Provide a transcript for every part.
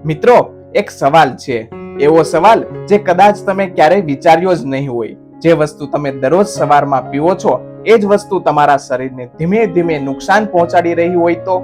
મિત્રો, એક સવાલ છે, એવો સવાલ જે કદાચ તમે ક્યારેય વિચાર્યો જ નહીં હોય. જે વસ્તુ તમે દરરોજ સવારમાં પીવો છો એ જ વસ્તુ તમારા શરીરને ધીમે ધીમે નુકસાન પહોંચાડી રહી હોય તો?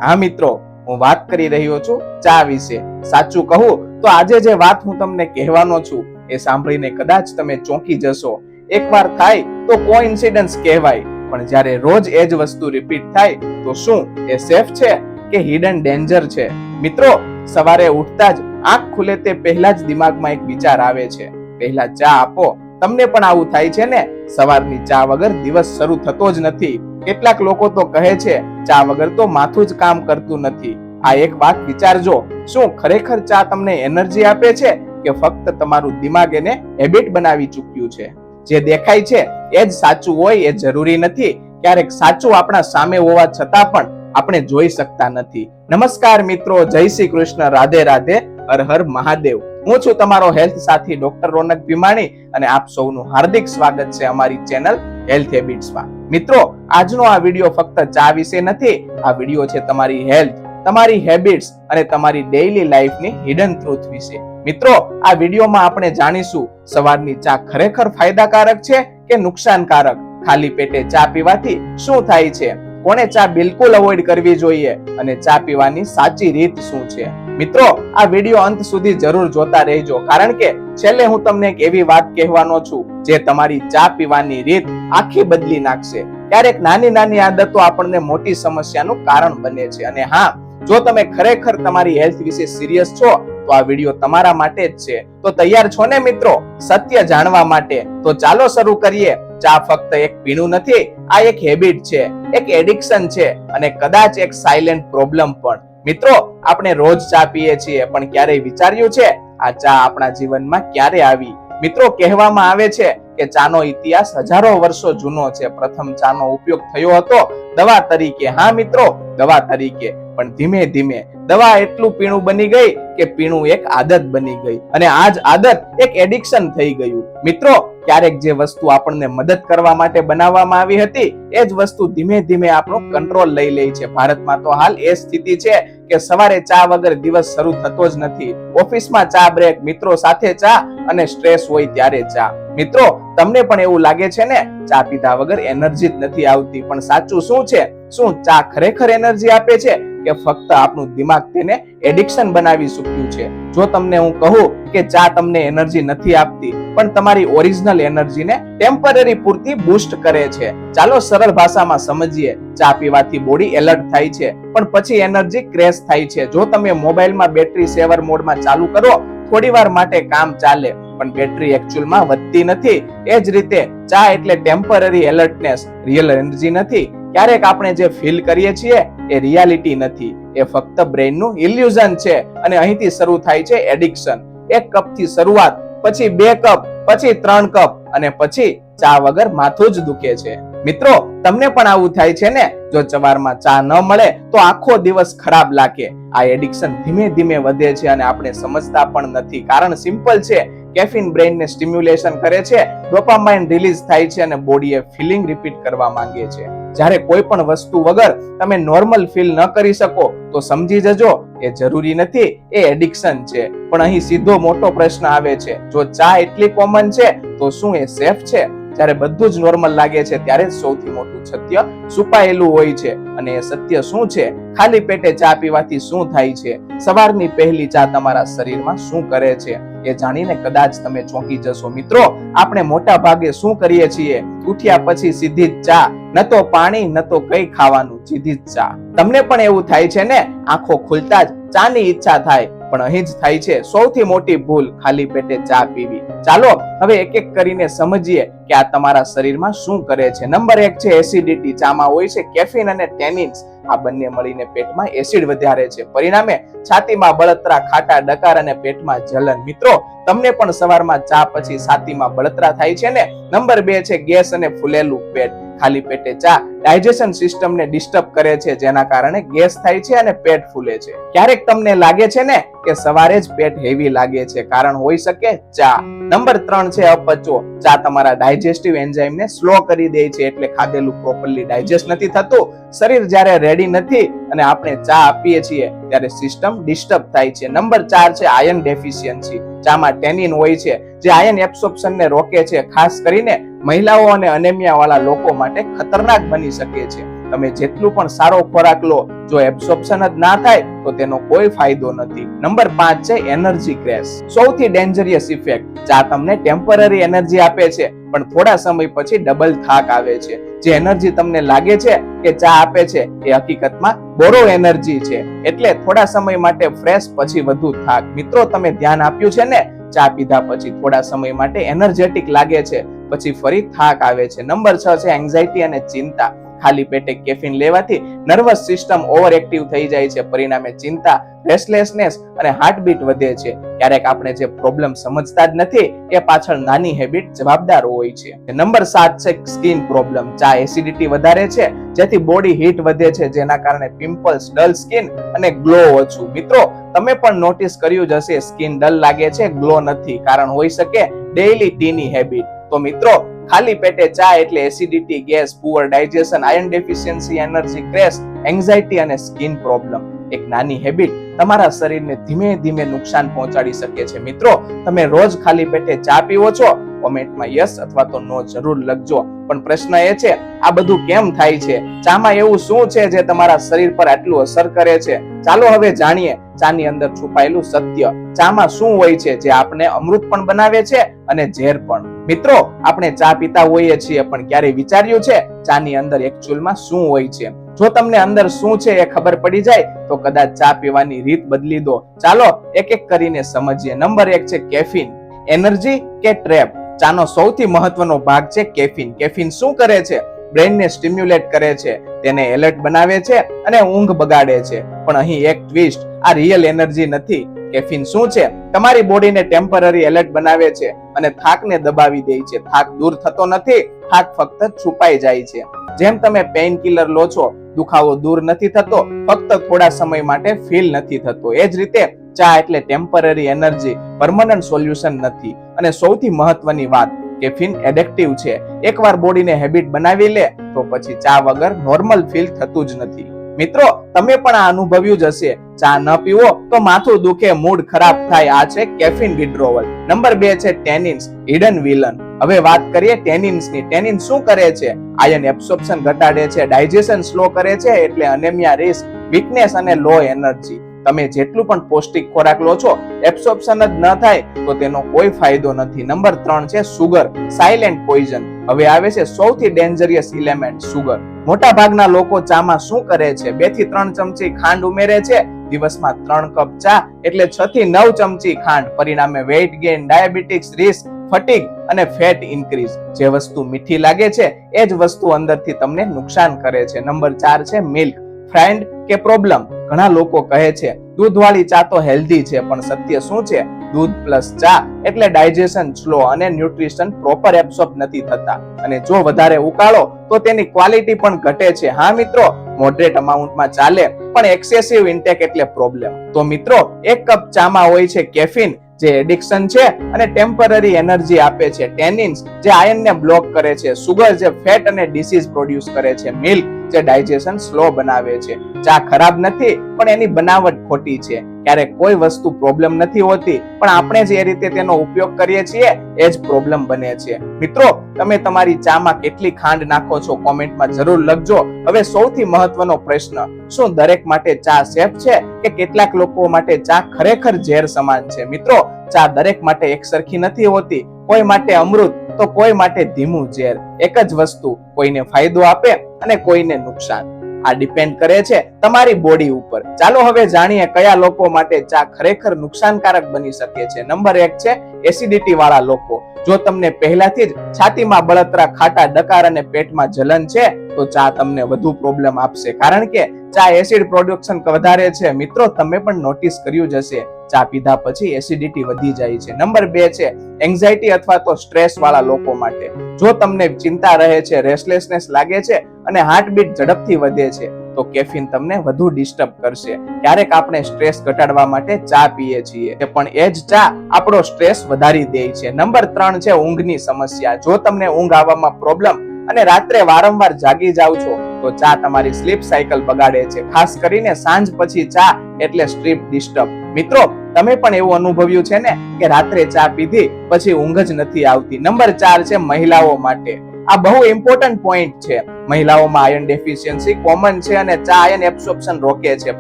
હા મિત્રો, હું વાત કરી રહ્યો છું ચા વિશે. સાચું કહું તો આજે જે વાત હું તમને કહેવાનો છું એ સાંભળીને કદાચ તમે ચોંકી જશો. એકવાર થાય તો કોઇન્સિડન્સ કહેવાય, પણ જ્યારે રોજ એ જ વસ્તુ રિપીટ થાય તો શું એ સેફ છે કે હિડન ડેન્જર છે? મિત્રો, સવારે ઉઠતા જ આંખ ખુલે તે પહેલા જ દિમાગમાં એક વિચાર આવે છે, પહેલા ચા આપો. તમને પણ આવું થાય છે ને? સવારની ચા વગર દિવસ શરૂ થતો જ નથી. કેટલાક લોકો તો કહે છે ચા વગર તો માથું જ કામ કરતું નથી. આ એક વાત વિચારજો, શું ખરેખર ચા તમને એનર્જી આપે છે કે ફક્ત તમારું દિમાગ એને હેબિટ બનાવી ચૂક્યું છે? જે દેખાય છે એ જ સાચું હોય એ જરૂરી નથી. ક્યારેક સાચું આપણા સામે હોવા છતાં પણ આપણે જોઈ શકતા નથી. નમસ્કાર મિત્રો, જય શ્રી કૃષ્ણ, રાધે રાધે, હર હર મહાદેવ. હું છું તમારો હેલ્થ સાથી ડોક્ટર રોનક ભીમાણી અને આપ સૌનું હાર્દિક સ્વાગત છે અમારી ચેનલ હેલ્થ હેબિટ્સમાં. મિત્રો, આજનો આ વિડીયો ફક્ત ચા વિશે નથી. આ વિડીયો છે તમારી હેલ્થ, તમારી હેબિટ્સ અને તમારી ડેઈલી લાઈફની હિડન ટ્રુથ વિશે. મિત્રો, આ વિડીયોમાં આપણે જાણીશું સવારની ચા ખરેખર ફાયદાકારક છે કે નુકસાનકારક? ખાલી પેટે ચા પીવાથી શું થાય છે? કોને ચા બિલકુલ અવોઇડ કરવી જોઈએ અને ચા પીવાની સાચી રીત શું છે? મિત્રો, આ વિડીયો અંત સુધી જરૂર જોતા રહેજો, કારણ કે છેલ્લે હું તમને એક એવી વાત કહેવાનો છું જે તમારી ચા પીવાની રીત આખી બદલી નાખશે. ક્યારેક નાની નાની આદતો આપણને મોટી સમસ્યાનું કારણ બને છે. અને હા, જો તમે ખરેખર તમારી હેલ્થ વિશે સિરિયસ છો તો આ વિડીયો તમારા માટે જ છે. તો તૈયાર છો ને મિત્રો સત્ય જાણવા માટે? તો ચાલો શરૂ કરીએ. ચા ફક્ત એક પીણું નથી, આ એક હેબિટ છે, એક એડિક્શન છે અને કદાચ એક સાયલેન્ટ પ્રોબ્લેમ પણ. મિત્રો, આપણે રોજ ચા પીએ છીએ, પણ ક્યારેય વિચાર્યું છે આ ચા આપણા જીવનમાં ક્યારે આવી? મિત્રો, કહેવામાં આવે છે કે ચાનો ઇતિહાસ હજારો વર્ષો જૂનો છે. પ્રથમ ચાનો ઉપયોગ થયો હતો દવા તરીકે. હા મિત્રો, દવા તરીકે. પણ ધીમે ધીમે દવા એટલું પીણું બની ગઈ કે પીણું એક આદત બની ગઈ અને આ જ આદત એક એડિક્શન થઈ ગયું. મિત્રો, ક્યારેક જે વસ્તુ આપણને મદદ કરવા માટે બનાવવામાં આવી હતી એ જ વસ્તુ ધીમે ધીમે આપણો કંટ્રોલ લઈ લે છે. ભારતમાં તો હાલ એ સ્થિતિ છે કે સવારે ચા વગર દિવસ શરૂ થતો જ નથી. ઓફિસમાં ચા બ્રેક, મિત્રો સાથે ચા અને સ્ટ્રેસ હોય ત્યારે ચા. મિત્રો, તમને પણ એવું લાગે છે ને ચા પીધા વગર એનર્જી જ નથી આવતી? પણ સાચું શું છે? શું ચા ખરેખર એનર્જી આપે છે કે ફક્ત આપણું દિમાગ તેને એડિક્શન બનાવી ચૂક્યું છે? જો તમને હું કહું કે ચા તમને એનર્જી નથી આપતી પણ તમારી ઓરિજિનલ એનર્જીને ટેમ્પરરી પૂરતી બૂસ્ટ કરે છે. ચાલો સરળ ભાષામાં સમજીએ. ચા પીવાથી બોડી એલર્ટ થાય છે પણ પછી એનર્જી ક્રેશ થાય છે. જો તમે મોબાઈલમાં બેટરી સેવર મોડમાં ચાલુ કરો, થોડી વાર માટે કામ ચાલે પણ બેટરી એકચ્યુઅલમાં વધતી નથી. એ જ રીતે ચા એટલે ટેમ્પરરી એલર્ટનેસ, રિયલ એનર્જી નથી. ક્યારેક આપણે જે ફીલ કરીએ છીએ એ રિયાલિટી નથી, એ ફક્ત બ્રેઇનનું ઇલ્યુઝન છે. અને અહીંથી શરૂ થાય છે એડિક્શન. એક કપથી શરૂઆત, પછી 2 કપ, પછી 3 કપ અને પછી ચા વગર માથું જ દુખે છે. મિત્રો, તમને પણ આવું થાય છે ને? જો સવારમાં ચા ન મળે તો આખો દિવસ ખરાબ લાગે. આ એડિક્શન ધીમે ધીમે વધે છે અને આપણે સમજતા પણ નથી. કારણ સિમ્પલ છે, કેફીન બ્રેઇનને સ્ટિમ્યુલેશન કરે છે, ડોપામાઇન રિલીઝ થાય છે અને બોડીએ ફીલિંગ રિપીટ કરવા માંગે છે. જ્યારે કોઈ પણ વસ્તુ વગર તમે નોર્મલ ફીલ ન કરી શકો તો સમજી જજો એ જરૂરી નથી, એ એડિક્શન છે. પણ અહીં સીધો મોટો પ્રશ્ન આવે છે, જો ચા એટલી કોમન છે તો શું એ સેફ છે? જ્યારે બધું જ નોર્મલ લાગે છે ત્યારે જ સૌથી મોટું સત્ય છુપાયેલું હોય છે. અને એ સત્ય શું છે? ખાલી પેટે ચા પીવાથી શું થાય છે? સવારની પહેલી ચા તમારા શરીરમાં શું કરે છે? એ જાણીને કદાચ તમે ચોંકી જશો. મિત્રો, આપણે મોટા ભાગે શું કરીએ છીએ? ઉઠ્યા પછી સીધી જ ચા, ન તો પાણી ન તો કઈ ખાવાનું, સીધી જ ચા. તમને પણ એવું થાય છે ને? આંખો ખુલતા જ ચાની ઈચ્છા થાય, પણ અહીં જ થાય છે સૌથી મોટી ભૂલ, ખાલી પેટે ચા પીવી. ચાલો હવે એક એક કરીને સમજીએ કે આ તમારા શરીરમાં શું કરે છે. નંબર 1 છે એસિડિટી. ચામાં હોય છે કેફીન અને ટેનિન્સ. આ બંને મળીને પેટમાં એસિડ વધારે છે. પરિણામે છાતીમાં બળતરા, ખાટા ડકાર અને પેટમાં જલન. મિત્રો, તમને પણ સવારમાં ચા પછી છાતીમાં બળતરા થાય છે ને? નંબર 2 છે ગેસ અને ફૂલેલું પેટ. ખાલી પેટે ચા ડાયજેશન સિસ્ટમને ડિસ્ટર્બ કરે છે, જેના કારણે ગેસ થાય છે અને પેટ ફૂલે છે. ક્યારેક તમને લાગે છે ને કે સવારે જ પેટ હેવી લાગે છે? કારણ હોઈ શકે ચા. નંબર 3 છે અપચો. ચા તમારા ડાયજેસ્ટિવ એન્ઝાઇમને સ્લો કરી દે છે, એટલે ખાધેલું પ્રોપરલી ડાયજેસ્ટ નથી થતું. શરીર જ્યારે રેડી નથી અને આપણે ચા આપીએ છીએ ત્યારે સિસ્ટમ ડિસ્ટર્બ થાય છે. નંબર 4 છે આયર્ન ડેફિશિયન્સી. ચામાં ટેનિન હોય છે જે આયર્ન એબ્સોર્પ્શનને રોકે છે. ખાસ કરીને મહિલાઓ અને અનેમિયા વાળા લોકો માટે ખતરનાક બની શકે છે. તમે જેટલું પણ સારો ખોરાક લો, જો એબ્સોર્પ્શન જ ના થાય તો તેનો કોઈ ફાયદો નથી. નંબર 5 છે એનર્જી ક્રેશ. સૌથી ડેન્જરિયસ ઇફેક્ટ. ચા તમને ટેમ્પરરી એનર્જી આપે છે પણ થોડા સમય પછી ડબલ થાક આવે છે. જે એનર્જી તમને લાગે છે કે ચા આપે છે એ હકીકતમાં બોરો એનર્જી છે. એટલે થોડા સમય માટે ફ્રેશ, પછી વધુ થાક. મિત્રો, તમે ધ્યાન આપ્યું છે ને, ચા પીધા પછી થોડા સમય માટે એનર્જેટિક લાગે છે, પછી ફરી થાક આવે છે. નંબર 6 છે એન્ઝાઇટી અને ચિંતા. ખાલી પેટે કેફીન લેવાથી નર્વસ સિસ્ટમ ઓવર એક્ટિવ થઈ જાય છે. પરિણામે ચિંતા, રેસ્ટલેસનેસ અને હાર્ટબીટ વધે છે. ક્યારેક આપણે જે પ્રોબ્લેમ સમજતા જ નથી એ પાછળ નાની હેબિટ જવાબદાર હોય છે. નંબર 7 છે સ્કિન પ્રોબ્લેમ. ચા એસિડિટી વધારે છે જેથી બોડી હીટ વધે છે, જેના કારણે પિમ્પલ્સ, ડલ સ્કિન અને ગ્લો ઓછું. મિત્રો, તમે પણ નોટિસ કર્યું જ હશે, સ્કિન ડલ લાગે છે, ગ્લો નથી. કારણ હોઈ શકે ડેઈલી ટીની હેબિટ. તો મિત્રો, ખાલી પેટે ચા એટલે acidity, gas, poor digestion, iron deficiency, energy crash, anxiety અને સ્કિન પ્રોબ્લેમ. એક નાની હેબિટ તમારા શરીરને ધીમે ધીમે નુકસાન પહોંચાડી શકે છે. મિત્રો, તમે રોજ ખાલી પેટે ચા પીવો છો? કોમેન્ટમાં યસ અથવા તો નો જરૂર લખજો. પણ પ્રશ્ન એ છે, આ બધું કેમ થાય છે? ચામાં એવું શું છે જે તમારા શરીર પર આટલું અસર કરે છે? ચાલો હવે જાણીએ ચાની અંદર છુપાયેલું સત્ય. ચામાં શું હોય છે જે આપણે અમૃત પણ બનાવે છે અને ઝેર પણ? મિત્રો, આપણે ચા પીતા હોઈએ છીએ પણ ક્યારે વિચાર્યું છે ચાની અંદર એકચ્યુઅલમાં શું હોય છે? જો તમને અંદર શું છે એ ખબર પડી જાય તો કદાચ ચા પીવાની રીત બદલી દો. ચાલો એક એક કરીને સમજીએ. નંબર 1 છે કેફીન. એનર્જી કે ટ્રેપ? ચાનો સૌથી મહત્વનો ભાગ છે કેફીન. કેફીન શું કરે છે? બ્રેઇનને સ્ટિમ્યુલેટ કરે છે, તેને એલર્ટ બનાવે છે અને ઊંઘ બગાડે છે. પણ અહીં એક ટ્વિસ્ટ, આ રિયલ એનર્જી નથી. કેફીન શું છે? તમારી બોડીને ટેમ્પરરી એલર્ટ બનાવે છે અને થાકને દબાવી દે છે. થાક દૂર થતો નથી, થાક ફક્ત છુપાઈ જાય છે. જેમ તમે પેઇન કિલર લો છો, દુખાવો દૂર નથી થતો, ફક્ત થોડા સમય માટે ફીલ નથી થતો. એ જ રીતે ચા એટલે ટેમ્પરરી એનર્જી, પરમનન્ટ સોલ્યુશન નથી. અને સૌથી મહત્વની વાત, કેફીન એડિક્ટિવ છે. એકવાર બોડીને હેબિટ બનાવી લે તો પછી ચા વગર નોર્મલ ફીલ થતું જ નથી. મિત્રો, તમે પણ આ અનુભવ્યું જ હશે. ચા ન પીવો તો માથું દુખે, મૂડ ખરાબ થાય. આ છે કેફીન વિડ્રોવલ. નંબર 2 છે ટેનિન્સ, હિડન વિલન. હવે વાત કરીએ ટેનિન્સની. ટેનિન શું કરે છે? આયર્ન એબ્સોર્પ્શન ઘટાડે છે, ડાયજેશન સ્લો કરે છે, એટલે અનેમિયા રિસ્ક, વીકનેસ અને લો એનર્જી. તમે જેટલું પણ પૌષ્ટિક ખોરાક લો છો, એબ્સોર્પ્શન જ ન થાય તો તેનો કોઈ ફાયદો નથી. નંબર 3 છે સુગર, સાયલેન્ટ પોઈઝન. હવે આવે છે સૌથી ડેન્જરિયસ એલિમેન્ટ, સુગર. મોટા ભાગના લોકો ચામાં શું કરે છે? 2 થી 3 ચમચી ખાંડ ઉમેરે છે. દિવસમાં 3 કપ ચા એટલે 6 થી 9 ચમચી ખાંડ. પરિણામે weight gain, diabetes risk, fatigue અને ફેટ ઇન્ક્રીઝ. જે વસ્તુ મીઠી લાગે છે એ જ વસ્તુ અંદરથી તમને નુકસાન કરે છે. નંબર 4 છે મિલ્ક, ફ્રેન્ડ કે પ્રોબ્લેમ? ઘણા લોકો કહે છે દૂધવાળી ચા તો હેલ્ધી છે, પણ સત્ય શું છે? દૂધ પ્લસ ચા એટલે ડાયજેશન સ્લો અને ન્યુટ્રિશન પ્રોપર એબ્સોર્બ નથી થતા. અને જો વધારે ઉકાળો તો તેની ક્વોલિટી પણ ઘટે છે. હા મિત્રો, મોડરેટ અમાઉન્ટમાં ચાલે, પણ એક્સેસિવ ઇન્ટેક એટલે પ્રોબ્લેમ. તો મિત્રો, 1 કપ ચામાં હોય છે કેફીન, જે એડિક્શન છે અને ટેમ્પરરી એનર્જી આપે છે. ટેનિન્સ, જે આયર્નને બ્લોક કરે છે. સુગર, જે ફેટ અને ડિસીઝ પ્રોડ્યુસ કરે છે. મિલ્ક, જે ડાયજેશન સ્લો બનાવે છે. ચા ખરાબ નથી, પણ એની બનાવટ ખોટી છે. ક્યારેક કોઈ વસ્તુ પ્રોબ્લેમ નથી હોતી, પણ આપણે જે રીતે તેનો ઉપયોગ કરીએ છીએ એ જ પ્રોબ્લેમ બને છે. મિત્રો, તમે તમારી ચામાં કેટલી ખાંડ નાખો છો? કોમેન્ટમાં જરૂર લખજો. હવે સૌથી મહત્વનો પ્રશ્ન, શું દરેક માટે ચા સેફ છે કે કેટલાક લોકો માટે ચા ખરેખર ઝેર સમાન છે? મિત્રો, ચા દરેક માટે એક સરખી નથી હોતી. કોઈ માટે અમૃત તો કોઈ માટે ધીમું ઝેર. એક જ વસ્તુ કોઈને ફાયદો આપે અને કોઈને નુકસાન. આ ડિપેન્ડ કરે છે તમારી બોડી ઉપર. ચાલો હવે જાણીએ કયા લોકો માટે ચા ખરેખર નુકસાનકારક બની શકે છે. નંબર 1 છે એસિડિટી વાળા લોકો. જો તમને પહેલાથી જ છાતીમાં બળતરા, ખાટા ડકાર અને પેટમાં જલન છે તો ચા તમને વધુ પ્રોબ્લેમ આપશે, કારણ કે ચા એસિડ પ્રોડક્શન વધારે છે. મિત્રો, તમે પણ નોટિસ કર્યું જ હશે, ચા પીધા પછી એસિડિટી વધી જાય છે. નંબર 2 છે એન્ઝાઇટી અથવા તો સ્ટ્રેસ વાળા લોકો માટે. જો તમને ચિંતા રહે છે, રેસ્ટલેસનેસ લાગે છે અને હાર્ટબીટ ઝડપથી વધે છે તો કેફીન તમને વધુ ડિસ્ટર્બ કરશે. ક્યારેક આપણે સ્ટ્રેસ ઘટાડવા માટે ચા પીએ છીએ, પણ એ જ ચા આપણો સ્ટ્રેસ વધારી દે છે. નંબર 3 છે ઊંઘની સમસ્યા. જો તમને ઊંઘ આવવામાં પ્રોબ્લેમ અને રાત્રે વારંવાર જાગી જાવ છો તો ચા તમારી સ્લીપ સાયકલ બગાડે છે. ખાસ કરીને સાંજ પછી ચા એટલે સ્લીપ ડિસ્ટર્બ. મિત્રો, તમે પણ એવું અનુભવ્યું છે ને કે રાત્રે ચા પીધી પછી ઊંઘ જ નથી આવતી. નંબર 4 છે મહિલાઓ માટે. આ બહુ ઇમ્પોર્ટન્ટ પોઈન્ટ છે. મહિલાઓમાં આયર્ન ડેફિશિયન્સી કોમન છે અને ચા આયર્ન એબ્સોર્પ્શન રોકે છે.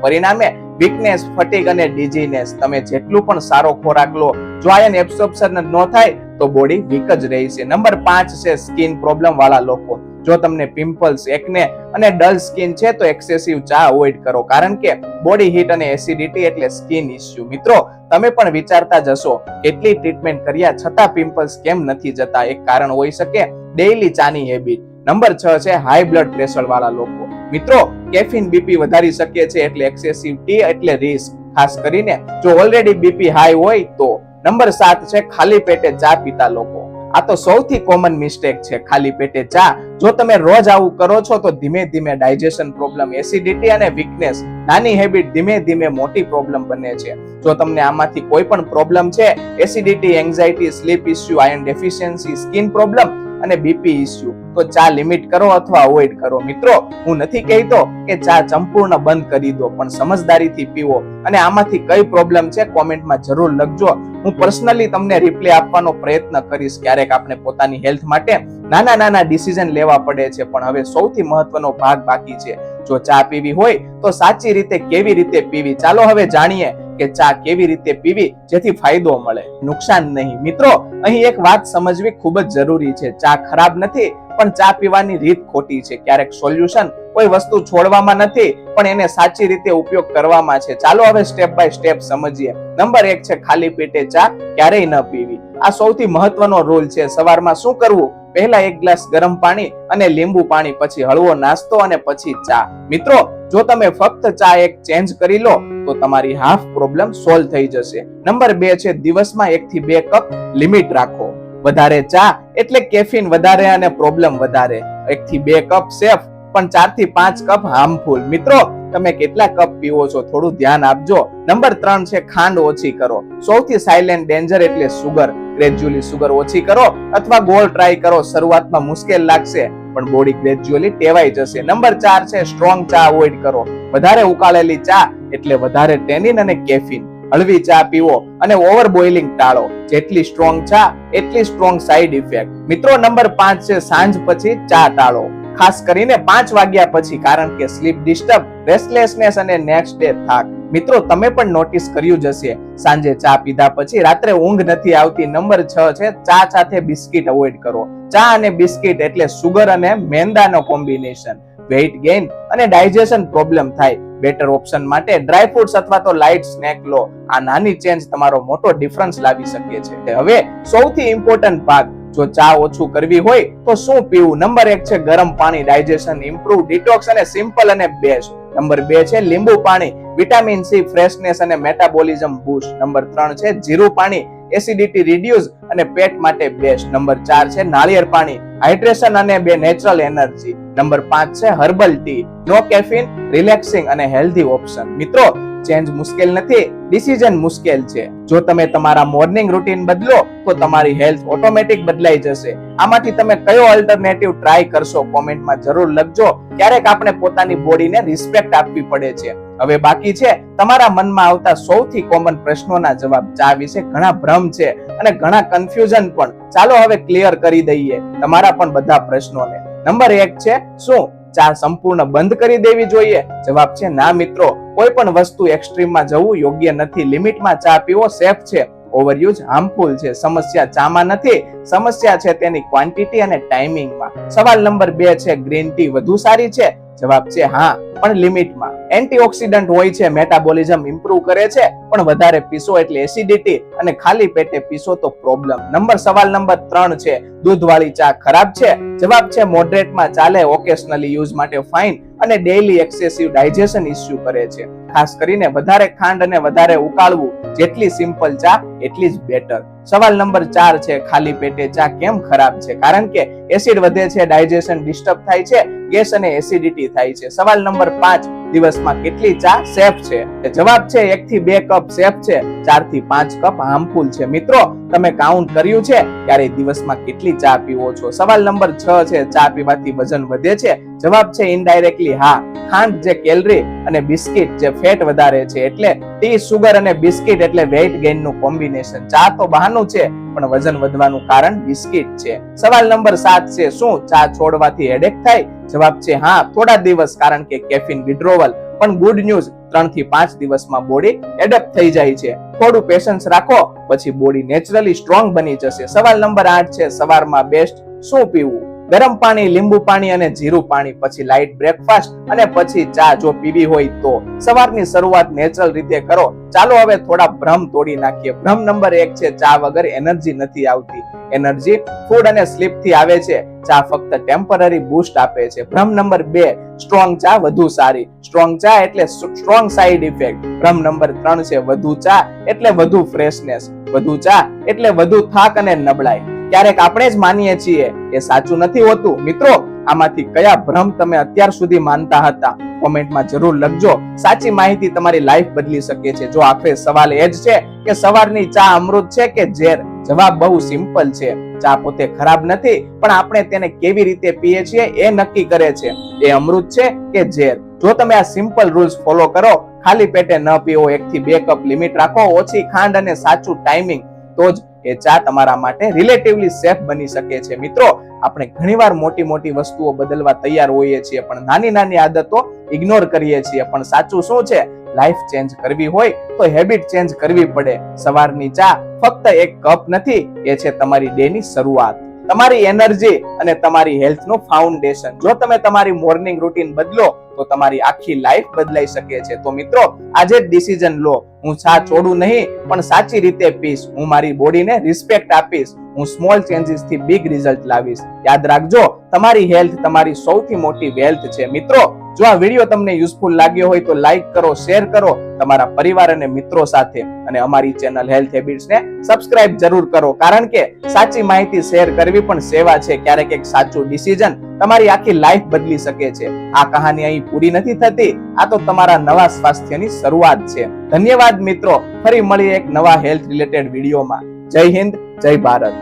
પરિણામે વીકનેસ, ફટીગ અને ડિઝીનેસ. તમે જેટલું પણ સારો ખોરાક લો, જો આયર્ન એબ્સોર્પ્શન ન થાય તો બોડી વીક જ રહી છે. નંબર 5 છે સ્કિન પ્રોબ્લેમ વાળા લોકો. જો તમને પિમ્પલ્સ, એકને અને ડલ સ્કિન છે તો એક્સેસિવ ચા અવોઇડ કરો, કારણ કે બોડી હીટ અને એસિડિટી એટલે સ્કિન ઇશ્યુ. મિત્રો, તમે પણ વિચારતા જશો કેટલી ટ્રીટમેન્ટ કર્યા છતાં પિમ્પલ્સ કેમ નથી જતા? એક કારણ હોઈ શકે ડેઈલી ચાની હેબિટ. નંબર 6 છે હાઈ બ્લડ પ્રેશર વાળા લોકો. મિત્રો, કેફીન બીપી વધારી શકે છે એટલે એક્સેસિવ ટી એટલે રિસ્ક, ખાસ કરીને જો ઓલરેડી બીપી હાઈ હોય તો. નંબર 7 છે ખાલી પેટે ચા પીતા લોકો. આ તો સૌથી કોમન મિસ્ટેક છે, ખાલી પેટે ચા. જો તમે રોજ આવું કરો છો તો ધીમે ધીમે ડાયજેશન પ્રોબ્લેમ, એસિડિટી અને વીકનેસ, નાની હેબિટ ધીમે ધીમે મોટી પ્રોબ્લેમ બને છે. જો તમને આમાંથી કોઈ પણ પ્રોબ્લેમ છે, acidity, anxiety, sleep issue, iron deficiency, skin problem અને બીપી ઇશ્યુ, તો ચા લિમિટ કરો અથવા અવોઇડ કરો. મિત્રો, હું નથી કહેતો કે ચા સંપૂર્ણ બંધ કરી દો, પણ સમજદારીથી પીવો. અને આમાંથી કઈ પ્રોબ્લેમ છે કોમેન્ટમાં જરૂર લખજો. હું પર્સનલી તમને રિપ્લાય આપવાનો પ્રયત્ન કરીશ. ક્યારેક આપણે પોતાની હેલ્થ માટે નાના નાના ડિસિઝન લેવા પડે છે, પણ હવે સૌથી મહત્વનો ભાગ બાકી છે. જો ચા પીવી હોય તો સાચી રીતે કેવી રીતે પીવી, ચાલો હવે જાણીએ કે ચા કેવી રીતે પીવી જેથી ફાયદો મળે, નુકસાન નહીં. મિત્રો, અહીં એક વાત સમજવી ખૂબ જ જરૂરી છે. ચા ખરાબ નથી, પણ ચા પીવાની રીત ખોટી છે. ક્યારેક સોલ્યુશન કોઈ વસ્તુ છોડવામાં નથી, પણ એને સાચી રીતે ઉપયોગ કરવામાં છે. ચાલો હવે સ્ટેપ બાય સ્ટેપ સમજીએ. નંબર 1 છે ખાલી પેટે ચા ક્યારેય ન પીવી. આ સૌથી મહત્વનો રૂલ છે. સવારમાં શું કરવું? પહેલા 1 ગ્લાસ ગરમ પાણી અને લીંબુ પાણી, પછી હળવો નાસ્તો અને પછી ચા. મિત્રો, જો તમે ફક્ત ચા એક ચેન્જ કરી લો તો તમારી હાફ પ્રોબ્લેમ સોલ્વ થઈ જશે. નંબર 2 છે દિવસમાં 1 થી 2 કપ લિમિટ રાખો. વધારે ચા એટલે કેફીન વધારે અને પ્રોબ્લેમ વધારે. 1 થી 2 કપ સેફ, પણ 4 થી 5 કપ હાર્મફુલ. મિત્રો, તમે કેટલા કપ પીવો છો થોડું ધ્યાન આપજો. નંબર 3 છે ખાંડ ઓછી કરો. સૌથી સાયલેન્ટ ડેન્જર એટલે સુગર. ગ્રેજ્યુઅલી સુગર ઓછી કરો અથવા ગોળ ટ્રાય કરો. શરૂઆતમાં મુશ્કેલ લાગશે, પણ બોડી ગ્રેજ્યુઅલી ટેવાઈ જશે. નંબર 4 છે સ્ટ્રોંગ ચા અવોઇડ કરો. વધારે ઉકાળેલી ચા એટલે વધારે ટેનિન અને કેફીન. હળવી ચા પીવો અને ઓવર બોઇલિંગ ટાળો. જેટલી સ્ટ્રોંગ ચા એટલી સ્ટ્રોંગ સાઇડ ઇફેક્ટ. મિત્રો, નંબર 5 છે સાંજ પછી ચા ટાળો, ખાસ કરીને 5 વાગ્યા પછી, કારણ કે સ્લીપ ડિસ્ટર્બ, રેસ્ટલેસનેસ અને નેક્સ્ટ ડે થાક. મિત્રો, તમે પણ નોટિસ કર્યું જ હશે, સાંજે ચા પીધા પછી રાત્રે ઊંઘ નથી આવતી. નંબર 6 છે ચા સાથે બિસ્કિટ અવોઇડ કરો. ચા અને બિસ્કિટ એટલે સુગર અને મેંદાનો કોમ્બિનેશન. વેઇટ ગેઇન અને ડાયજેશન પ્રોબ્લેમ થાય. બેટર ઓપ્શન માટે ડ્રાય ફ્રૂટ્સ અથવા તો લાઇટ સ્નેક લો. આ નાની ચેન્જ તમારો મોટો ડિફરન્સ લાવી શકે છે. હવે સૌથી ઇમ્પોર્ટન્ટ ભાગ, જો ચા ઓછું કરવી હોય તો શું પીવું? નંબર 1 છે ગરમ પાણી. ડાયજેશન ઇમ્પ્રૂવ, ડિટોક્સ અને સિમ્પલ અને બેસ્ટ. નંબર 2 છે લીંબુ પાણી. વિટામિન સી, ફ્રેશનેસ અને મેટાબોલિઝમ બૂસ્ટ. નંબર 3 છે જીરું પાણી. એસિડિટી રિડ્યુસ અને પેટ માટે બેસ્ટ. નંબર 4 છે નાળિયેર પાણી. હાઇડ્રેશન અને નેચરલ એનર્જી. નંબર 5 છે હર્બલ ટી. નો કેફીન, રિલેક્સિંગ અને હેલ્ધી ઓપ્શન. મિત્રો, ચેન્જ મુશ્કેલ નથી, ડિસિઝન મુશ્કેલ છે. જો તમે તમારા મોર્નિંગ રૂટીન બદલો તો તમારી હેલ્થ ઓટોમેટિક બદલાઈ જશે. આમાંથી તમે કયો અલ્ટરનેટિવ ટ્રાય કરશો કોમેન્ટમાં જરૂર લખજો. ક્યારેક આપણે પોતાની બોડીને રિસ્પેક્ટ આપવી પડે છે. હવે બાકી છે તમારા મનમાં આવતા સૌથી કોમન પ્રશ્નોના જવાબ. ચા વિશે ઘણા ભ્રમ છે અને ઘણા કન્ફ્યુઝન પણ. ચાલો હવે ક્લિયર કરી દઈએ તમારા પણ બધા પ્રશ્નોને. નંબર 1 છે શું ચા સંપૂર્ણ બંધ કરી દેવી જોઈએ? જવાબ છે ના મિત્રો, કોઈ પણ વસ્તુ એક્સ્ટ્રીમમાં જવું યોગ્ય નથી. લિમિટમાં ચા પીવો સેફ છે. ઓવરયુઝ હાર્મફુલ છે. સમસ્યા ચામાં નથી, સમસ્યા છે તેની ક્વોન્ટિટી અને ટાઈમિંગમાં. સવાલ નંબર 2 છે ગ્રીન ટી વધુ સારી છે? જવાબ છે હા, પણ લિમિટમાં. એન્ટીઓક્સિડન્ટ હોય છે, મેટાબોલિઝમ ઇમ્પ્રૂવ કરે છે, પણ વધારે પીસો એટલે એસિડિટી અને ખાલી પેટે પીસો તો પ્રોબ્લેમ. સવાલ નંબર 3 છે દૂધવાળી ચા ખરાબ છે? જવાબ છે મોડરેટમાં ચાલે, ઓકેશનલી યુઝ માટે ફાઇન અને ડેઈલી એક્સેસિવ ડાયજેશન ઇશ્યુ કરે છે. ખાસ કરીને વધારે ખાંડ અને વધારે ઉકાળવું. જેટલી સિમ્પલ ચા એટલી જ બેટર. સવાલ નંબર 4 છે ખાલી પેટે ચા કેમ ખરાબ છે? કારણ કે એસિડ વધે છે, ડાયજેશન ડિસ્ટર્બ થાય છે, ગેસ અને એસિડિટી થાય છે. સવાલ નંબર 5 દિવસમાં કેટલી ચા સેફ છે? જવાબ છે 1 થી 2 કપ સેફ છે, 4 થી 5 કપ હાર્મફુલ છે. મિત્રો, તમે કાઉન્ટ કર્યું છે ક્યારે દિવસમાં કેટલી ચા પીવો છો? સવાલ નંબર 6 છે ચા પીવાથી વજન વધે છે? જવાબ છે ઇનડાયરેક્ટલી હા. ખાંડ જે કેલરી અને બિસ્કિટ જે ફેટ વધારે છે, એટલે ટી, સુગર અને બિસ્કિટ એટલે વેઇટ ગેઇન નું કોમ્બિનેશન. ચા તો બહાનું છે પણ વજન વધવાનું કારણ બિસ્કિટ છે. સવાલ નંબર 7 છે શું ચા છોડવાથી હેડેક થાય? જવાબ છે હા, થોડા દિવસ, કારણ કે કેફીન વિડ્રોવલ. પણ ગુડ ન્યૂઝ, 3 થી 5 દિવસમાં બોડી એડપ્ટ થઈ જાય છે. થોડું પેશન્સ રાખો, પછી બોડી નેચરલી સ્ટ્રોંગ બની જશે. સવાલ નંબર 8 છે સવારમાં બેસ્ટ શું પીવું? ગરમ પાણી, લીંબુ પાણી અને જીરું પાણી, પછી લાઇટ બ્રેકફાસ્ટ અને પછી ચા જો પીવી હોય તો. સવારની શરૂઆત નેચરલ રીતે કરો. ચાલો હવે થોડા ભ્રમ તોડી નાખીએ. ભ્રમ નંબર 1 છે ચા વગર એનર્જી નથી આવતી. એનર્જી ફૂડ અને સ્લીપ થી આવે છે. ચા ફક્ત ટેમ્પરરી બૂસ્ટ આપે છે. ભ્રમ નંબર 2, સ્ટ્રોંગ ચા વધુ સારી. સ્ટ્રોંગ ચા એટલે સ્ટ્રોંગ સાઇડ ઇફેક્ટ. ભ્રમ નંબર 3 છે વધુ ચા એટલે વધુ ફ્રેશનેસ. વધુ ચા એટલે વધુ થાક અને નબળાઈ. ક્યારેક આપણે જ માનીએ છીએ, એ સાચું નથી હોતું. મિત્રો, આમાંથી કયા ભ્રમ તમે અત્યાર સુધી માનતા હતા? કોમેન્ટમાં જરૂર લખજો. સાચી માહિતી તમારી લાઈફ બદલી શકે છે. જો આખરે સવાલ એ જ છે કે સવારની ચા અમૃત છે કે ઝેર, જવાબ બહુ સિમ્પલ છે. ચા પોતે ખરાબ નથી, પણ આપણે તેને કેવી રીતે પીએ છીએ એ નક્કી કરે છે. એ અમૃત છે કે ઝેર? જો તમે આ સિમ્પલ રૂલ્સ ફોલો કરો, ખાલી પેટે ન પીવો, 1 થી 2 કપ લિમિટ રાખો, ઓછી ખાંડ અને સાચું ટાઈમિંગ, તો જ એ ચા તમારા માટે રિલેટિવલી સેફ બની શકે છે. મિત્રો, આપણે ઘણીવાર મોટી વસ્તુઓ બદલવા તૈયાર હોઈએ છીએ, પણ નાની આદતો ઇગ્નોર કરીએ છીએ. પણ સાચું શું છે? લાઈફ ચેન્જ કરવી હોય તો હેબિટ ચેન્જ કરવી પડે. સવારની ચા ફક્ત એક કપ નથી, એ છે તમારી ડે ની શરૂઆત, તમારી એનર્જી અને તમારી હેલ્થ નું ફાઉન્ડેશન. જો તમે તમારી મોર્નિંગ રૂટીન બદલો તો તમારી આખી લાઈફ બદલાઈ શકે છે. તો મિત્રો, આજે જ ડિસિઝન લો. હું ચા છોડું નહીં, પણ સાચી રીતે પીશ. હું મારી બોડીને રિસ્પેક્ટ આપીશ. હું સ્મોલ ચેન્જીસ થી બિગ રિઝલ્ટ લાવીશ. યાદ રાખજો, તમારી હેલ્થ તમારી સૌથી મોટી વેલ્થ છે. મિત્રો, જો આ વિડીયો તમને યુઝફુલ લાગ્યો હોય તો લાઈક કરો, શેર કરો તમારા પરિવાર અને મિત્રો સાથે, અને અમારી ચેનલ હેલ્થ હેબિટ્સ ને સબસ્ક્રાઇબ જરૂર કરો, કારણ કે સાચી માહિતી શેર કરવી પણ સેવા છે. ક્યારેક એક સાચું ડિસિઝન તમારી આખી લાઈફ બદલી શકે છે. આ કહાની અહીં પૂરી નથી થતી. આ તો તમારા નવા સ્વાસ્થ્યની શરૂઆત છે. ધન્યવાદ મિત્રો. ફરી મળીએ એક નવા હેલ્થ રિલેટેડ વિડીયોમાં. જય હિન્દ, જય ભારત.